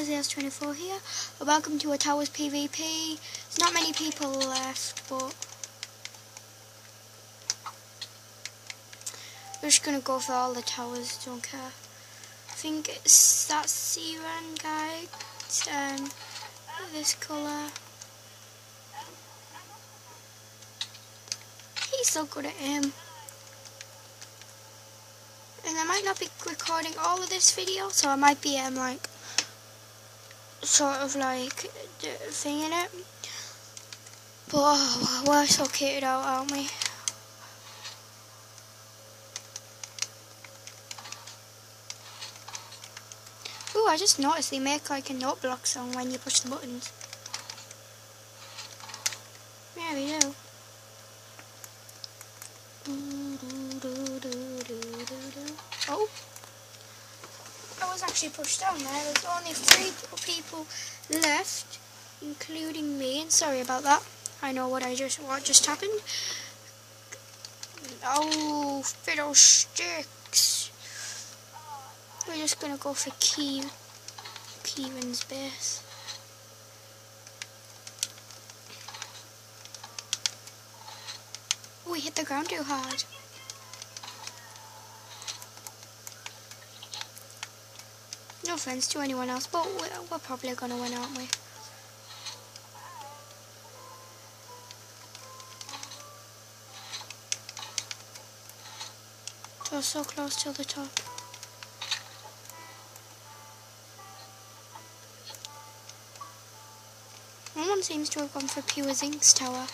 AZS24 here. Welcome to a Towers PvP. There's not many people left, but we're just gonna go for all the towers, don't care. I think it's that Siren guy, this colour. He's so good at him. And I might not be recording all of this video, so I might be like sort of like thinging it. But oh, we're so kitted out, aren't we? Ooh, I just noticed they make like a note block sound when you push the buttons. Yeah, they do. Oh, I was actually pushed down there. There's only 3 people left, including me. And sorry about that. I know what just happened. Oh, fiddlesticks! We're just gonna go for Kieran's base. Oh, we hit the ground too hard. No offense to anyone else, but we're probably gonna win, aren't we? We're so close to the top. No one seems to have gone for Pure Zinc's tower.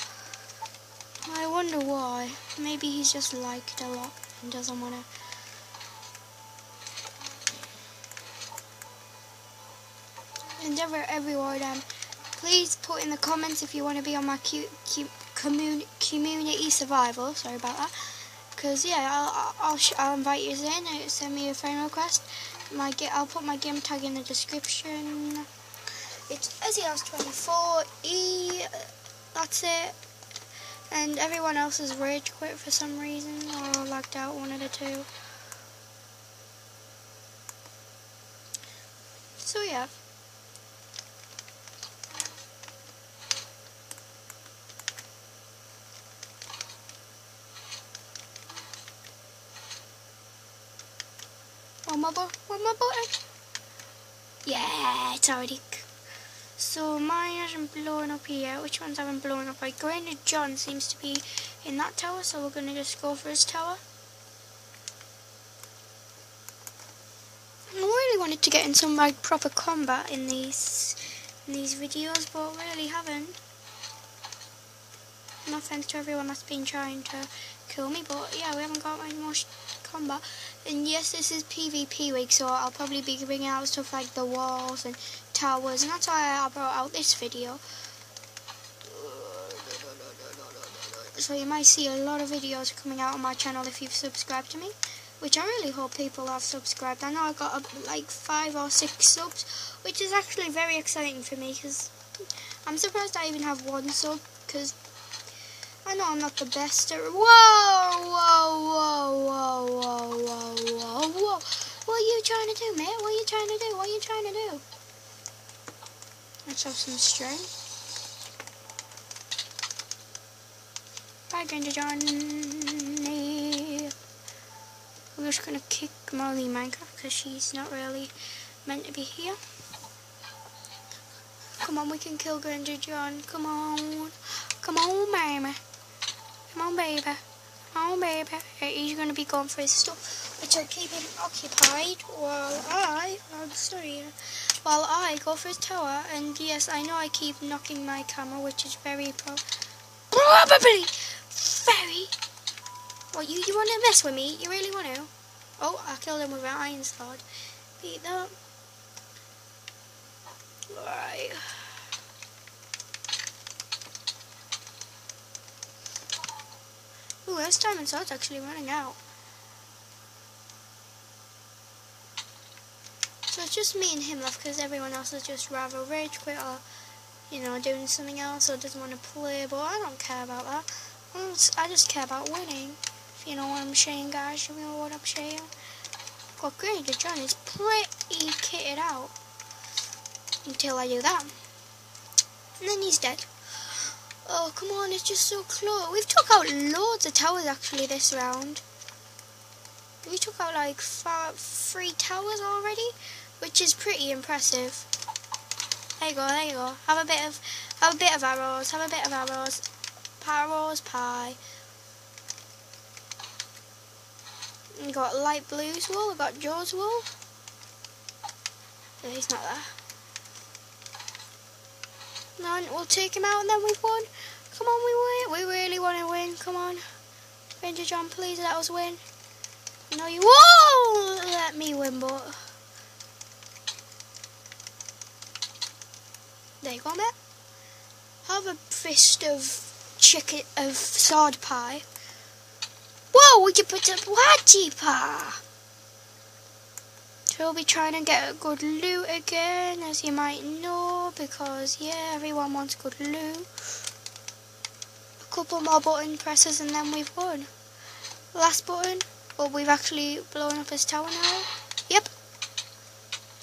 I wonder why. Maybe he's just liked a lot and doesn't want to. And everyone, please put in the comments if you want to be on my community survival. Sorry about that. Because yeah, I'll invite you in. Send me a friend request. I'll put my game tag in the description. It's AZS24E. That's it. And everyone else is rage quit for some reason, or lagged out, one of the two. So yeah. One more button. Yeah, it's already. So mine hasn't blown up here. Which ones haven't blown up? Like Granger John seems to be in that tower, so we're gonna just go for his tower. I really wanted to get in some like proper combat in these videos, but really haven't. No offense to everyone that's been trying to kill me, but yeah, we haven't got any more combat. And yes, this is PvP week, so I'll probably be bringing out stuff like the walls and towers, and that's why I brought out this video. So you might see a lot of videos coming out on my channel if you've subscribed to me, which I really hope people have subscribed. I know I got like 5 or 6 subs, which is actually very exciting for me, because I'm surprised I even have 1 sub, because I know I'm not the best at... Whoa, whoa, whoa, whoa, whoa, whoa, whoa, whoa. What are you trying to do, mate? What are you trying to do? What are you trying to do? Let's have some string. Bye, Granger Johnny. We're just going to kick Molly Minecraft because she's not really meant to be here. Come on, we can kill Granger John. Come on. Come on, baby. Come on, baby. Come on, baby. He's going to be going for his stuff, which will keep him occupied while I go for his tower. And yes, I know I keep knocking my camera, which is very probably very... What, you want to mess with me? You really want to? Oh, I killed him with an iron sword. Beat that. Right. Ooh, this diamond sword's actually running out. So it's just me and him left, because everyone else is just rather rage quit or, you know, doing something else or doesn't want to play. But I don't care about that. I just care about winning. If you know what I'm saying, guys. You know what I'm saying? Got Granger John is pretty kitted out. until I do that. And then he's dead. Oh, come on, it's just so close. We've took out loads of towers actually this round. We took out like 3 towers already, which is pretty impressive. There you go, there you go. Have a bit of arrows, have a bit of arrows. Arrows pie. We got light blue's wool, we got Joe's wool. No, he's not there. No, we'll take him out and then we've won. Come on, we win. We really want to win. Come on. Ranger John, please let us win. No, you won't let me win, but... There you go, mate. Have a fist of chicken, of sword pie. Whoa, we can put up Waji pie. So we'll be trying to get a good loot again, as you might know, because yeah, everyone wants good loot. A couple more button presses and then we've won. Last button. Oh, we've actually blown up his tower now. Yep.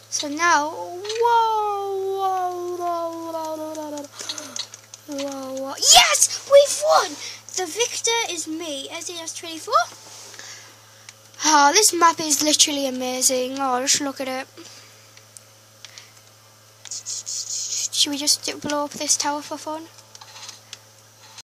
So now, whoa. Yes, we've won. The victor is me, SES24. Oh, this map is literally amazing. Oh, just look at it. Should we just blow up this tower for fun?